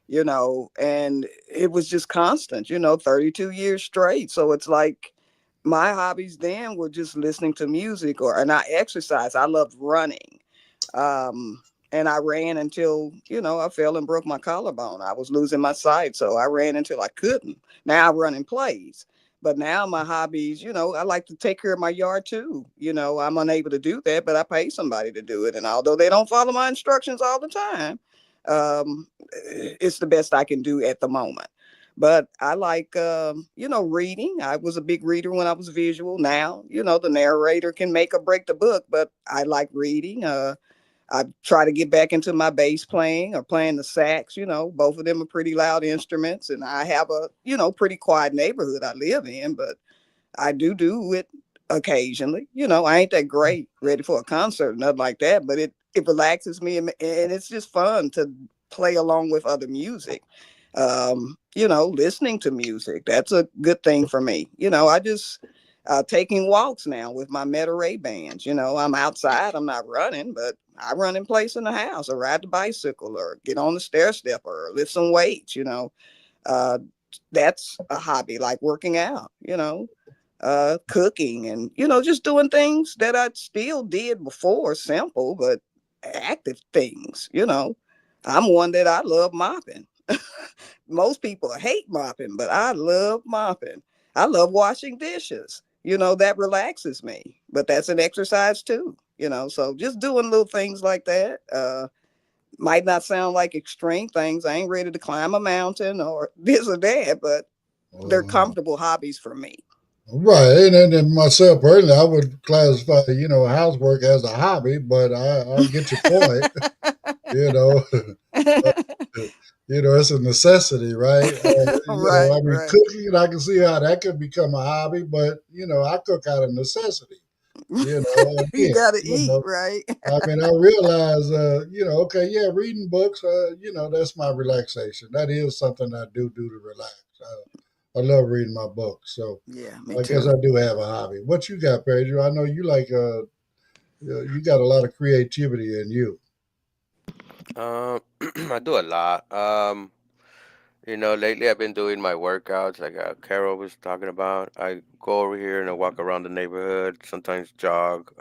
and it was just constant, 32 years straight. So it's like my hobbies then were just listening to music, and I exercise. I loved running. Um, and I ran until, I fell and broke my collarbone. I was losing my sight. So I ran until I couldn't. Now I run in plays. But now my hobbies, I like to take care of my yard too. I'm unable to do that, but I pay somebody to do it. And although they don't follow my instructions all the time, it's the best I can do at the moment. But I like, reading. I was a big reader when I was visual. Now, the narrator can make or break the book, but I like reading. I try to get back into my bass playing or playing the sax. Both of them are pretty loud instruments, and I have a, pretty quiet neighborhood I live in, but I do it occasionally. I ain't that great ready for a concert or nothing like that, but it relaxes me, and it's just fun to play along with other music. Listening to music, that's a good thing for me. I just taking walks now with my Meta Ray bands. I'm outside, I'm not running, but I run in place in the house or ride the bicycle or get on the stair stepper or lift some weights. Uh, that's a hobby, like working out, cooking, and, just doing things that I still did before, simple, but active things. I'm one that I love mopping. Most people hate mopping, but I love mopping. I love washing dishes. That relaxes me, but that's an exercise too. So just doing little things like that. Might not sound like extreme things. I ain't ready to climb a mountain or this or that, but they're Uh, comfortable hobbies for me. right, and myself personally, I would classify housework as a hobby, but I get your point. you know, it's a necessity, right? Right, I mean, right. cooking, I can see how that could become a hobby, but I cook out of necessity. You Again, gotta eat, right? I mean, I realize, okay, yeah, reading books, that's my relaxation. That is something I do to relax. I love reading my books, so Yeah, me I guess too. I do have a hobby. What you got, Pedro? I know you like, you got a lot of creativity in you. Um, I do a lot. Lately I've been doing my workouts, like Carol was talking about. I go over here and I walk around the neighborhood, sometimes jog.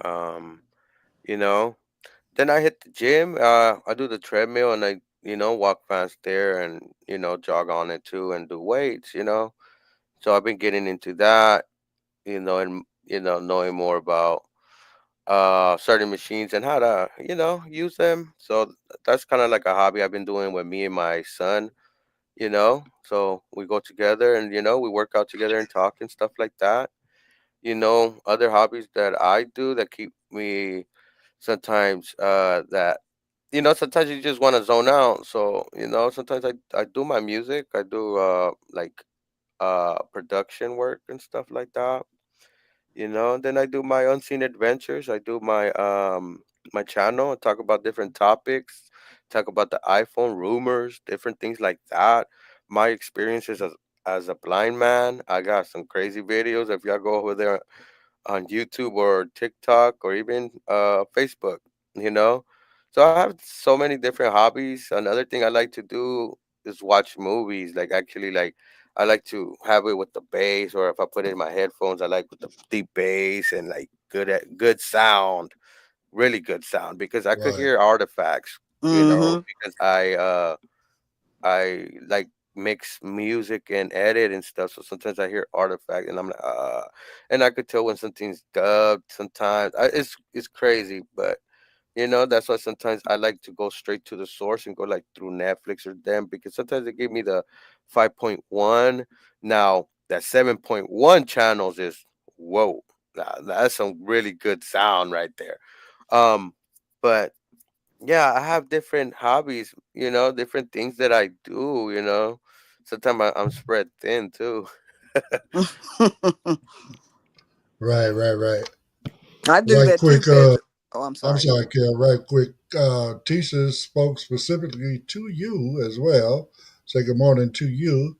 You know, then I hit the gym. I do the treadmill and I, walk fast there and jog on it too and do weights. So I've been getting into that. And knowing more about certain machines and how to use them. So that's kind of like a hobby I've been doing with me and my son. So we go together and we work out together and talk and stuff like that. Other hobbies that I do that keep me sometimes that sometimes you just want to zone out. So sometimes I do my music. I do like production work and stuff like that. Then I do my unseen adventures. I do my channel and talk about different topics, talk about the iPhone rumors, different things like that. My experiences as a blind man. I got some crazy videos. If y'all go over there on YouTube or TikTok or even Facebook, you know. So I have so many different hobbies. Another thing I like to do is watch movies. Like actually, like I like to have it with the bass, or if I put it in my headphones, I like with the deep bass and like good sound, really good sound because I could Right. hear artifacts. Mm-hmm. Because I like mix music and edit and stuff. So sometimes I hear artifact and I'm like, and I could tell when something's dubbed. Sometimes it's crazy, but that's why sometimes I like to go straight to the source and go like through Netflix or them because sometimes they give me the 5.1. Now that 7.1 channels is whoa, that's some really good sound right there. But yeah, I have different hobbies, different things that I do, Sometimes I'm spread thin too. Right. I do Right that too, quick, Pedro. Oh, I'm I'm sorry. Go sorry, ahead. Carol. Right quick, Tisha spoke specifically to you as well. Say good morning to you,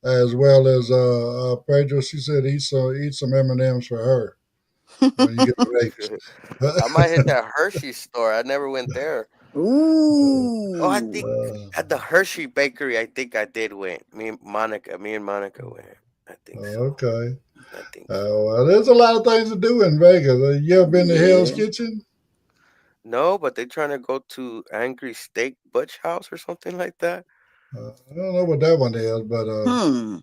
as well as Pedro. She said eat some M&Ms for her when you get ready. I might hit that Hershey store. I never went there. Oh, I think Ooh. at the Hershey Bakery, I think I did went. Me and Monica went. I think so. okay. I think Well, there's a lot of things to do in Vegas. You ever been to Hell's Yeah. Kitchen? no, but they're trying to go to Angry Steak Butch House or something like that. I don't know what that one is, but Hmm.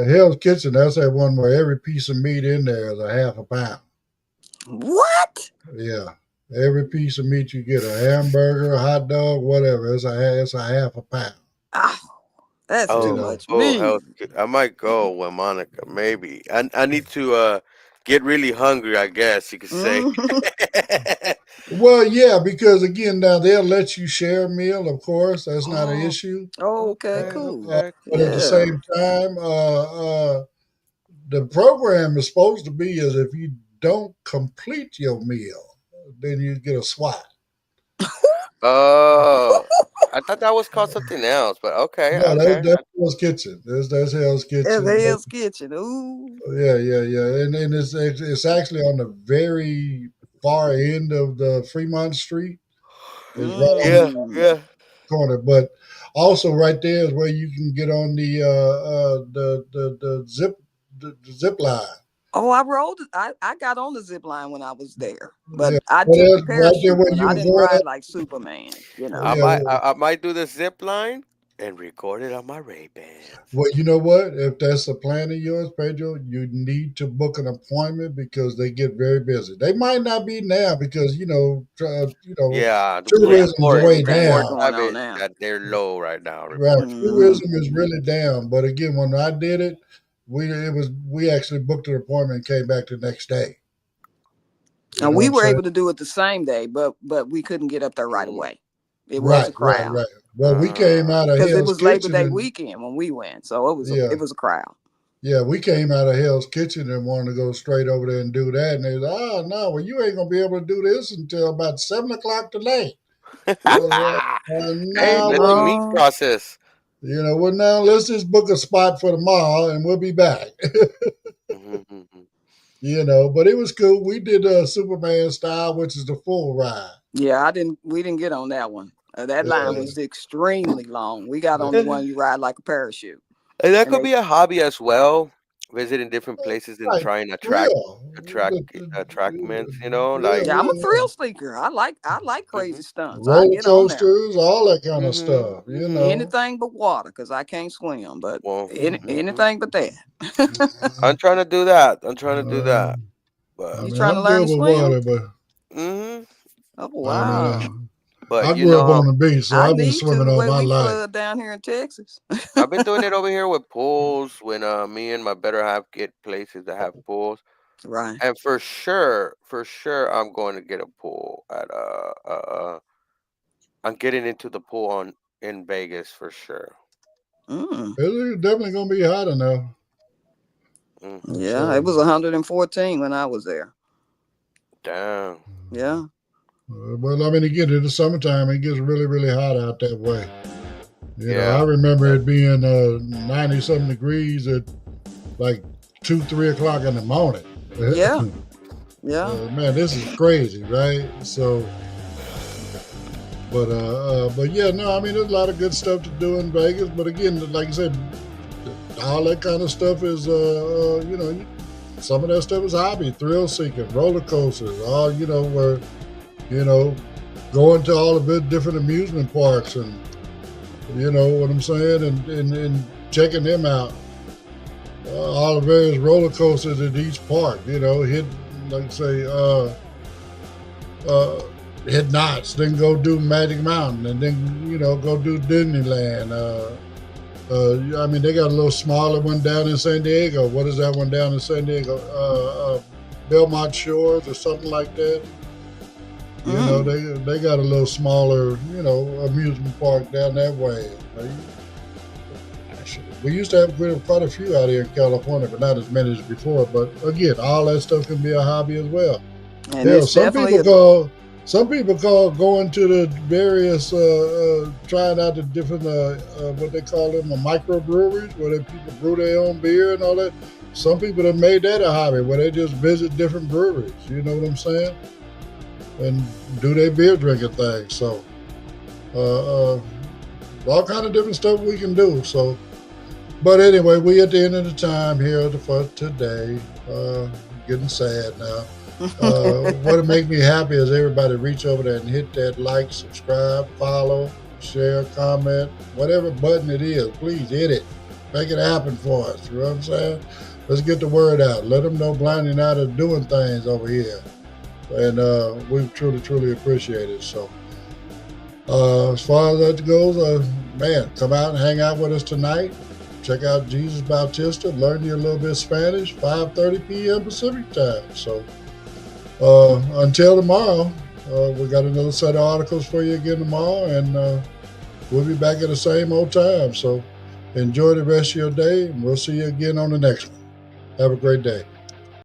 Hell's Kitchen, that's that one where every piece of meat in there is a half a pound. What? Yeah. Every piece of meat you get, a hamburger, a hot dog, whatever, it's a half a pound. Oh, that's You too Oh, know. much Hell's meat. I might go with Monica, maybe. I need to get really hungry, I guess you could say. Mhm. Well, yeah, because again, now they'll let you share a meal, of course. That's not an Oh, issue. Okay, okay, cool. okay, But at the cool. Yeah. same time, the program is supposed to be is if you don't complete your meal, then you get a SWAT. Oh, I thought that was called something else, but okay, No, okay. that's Hell's Kitchen. That's Hell's That's Kitchen. Hell's Kitchen. Ooh. Yeah, and it's actually on the very far end of the Fremont Street. It's right on the Yeah, Mm. yeah. corner, but also right there is where you can get on the zip line. Oh, I rode. I got on the zip line when I was there, but Yeah, I but took the that's right there parachute where one. you I were didn't going ride up. like Superman. You I know. Yeah, might I might do the zip line and record it on my Ray-Bans. well, you know what? If that's a plan of yours, Pedro, you need to book an appointment because they get very busy. They might not be now because Yeah, Yeah, tourism's way the everything is ports down. going have on it now. that they're low right now, Right, reportedly. Hmm. tourism is really down. But again, when I did it, we actually booked an appointment and came back the next day. You And know what we I'm were saying? able to do it the same day, but we couldn't get up there right Mm. away. It was a Right, right, crowd right. Well, we came Uh, out of because it Hell's was Labor Kitchen Day and weekend when we went, so yeah, it was a crowd. yeah, we came out of Hell's Kitchen and wanted to go straight over there and do that. And they said, "Oh no, well you ain't gonna be able to do this until about 7 o'clock tonight." hey, Now let the wait, meat No. process. well now let's just book a spot for tomorrow and we'll be back. Mhm. But it was cool. We did Superman style, which is the full ride. Yeah, I didn't. We didn't get on that one. That line Yeah, was extremely long. We got on the yeah. one you ride like a parachute, And that and could they. be a hobby as well, visiting different places and Right, trying real. attractments, you know, Yeah, like Yeah, I'm a yeah. thrill seeker. I like crazy mhm, stunts. I Roller get on there. coasters, all that kind of mhm, stuff. mhm. Anything but water, cause I can't swim. But Well, mhm. anything but that. I'm trying to do that. I'm trying to do Uh, that. I But You mean, trying to I'm learn good to with swim? water, but mhm. Oh I mean, wow! But I you grew up know, on the beach, so I I've been need to swimming the all way my we life. flood down here in Texas. I've been doing it over here with pools when me and my better half get places that have pools. Right. And for sure I'm going to get a pool at I'm getting into the pool on in Vegas for sure. Mm. It's definitely gonna be hot enough. Mhm. Yeah, it So, was 114 when I was there. Damn. Yeah. well, I mean, again, in the summertime, it gets really, really hot out that way. I Yeah. remember it being 90 something degrees at like 2, 3 o'clock in the morning. Yeah. Yeah. Man, this is crazy, right? So, but yeah, no, I mean, there's a lot of good stuff to do in Vegas. But again, like I said, all that kind of stuff is, some of that stuff is hobby, thrill seeking, roller coasters, all, where, you know, going to all the different amusement parks and, you know what I'm saying, and checking them out. All the various roller coasters at each park, hit, like say, hit Knott's, then go do Magic Mountain, and then, go do Disneyland. I mean, they got a little smaller one down in San Diego. What is that one down in San Diego? Belmont Shores or something like that. They got a little smaller, amusement park down that way. We used to have quite a few out here in California, but not as many as before. But again, all that stuff can be a hobby as well. And Hell, it's definitely some people call going to the various, trying out the different, what they call them, microbreweries, where people brew their own beer and all that. Some people have made that a hobby, where they just visit different breweries. You know what I'm saying? And do their beer drinking thing. So, all kind of different stuff we can do. So, But anyway, we at the end of the time here for today. Getting sad now. What would make me happy is everybody reach over there and hit that like, subscribe, follow, share, comment, whatever button it is. Please hit it. Make it happen for us. You know what I'm saying? Let's get the word out. Let them know Blind United is doing things over here. And we truly, truly appreciate it. So as far as that goes, man, come out and hang out with us tonight. Check out Jesus Bautista. Learn you a little bit of Spanish, 5:30 p.m. Pacific time. So until tomorrow, we got another set of articles for you again tomorrow, and we'll be back at the same old time. So enjoy the rest of your day, and we'll see you again on the next one. Have a great day.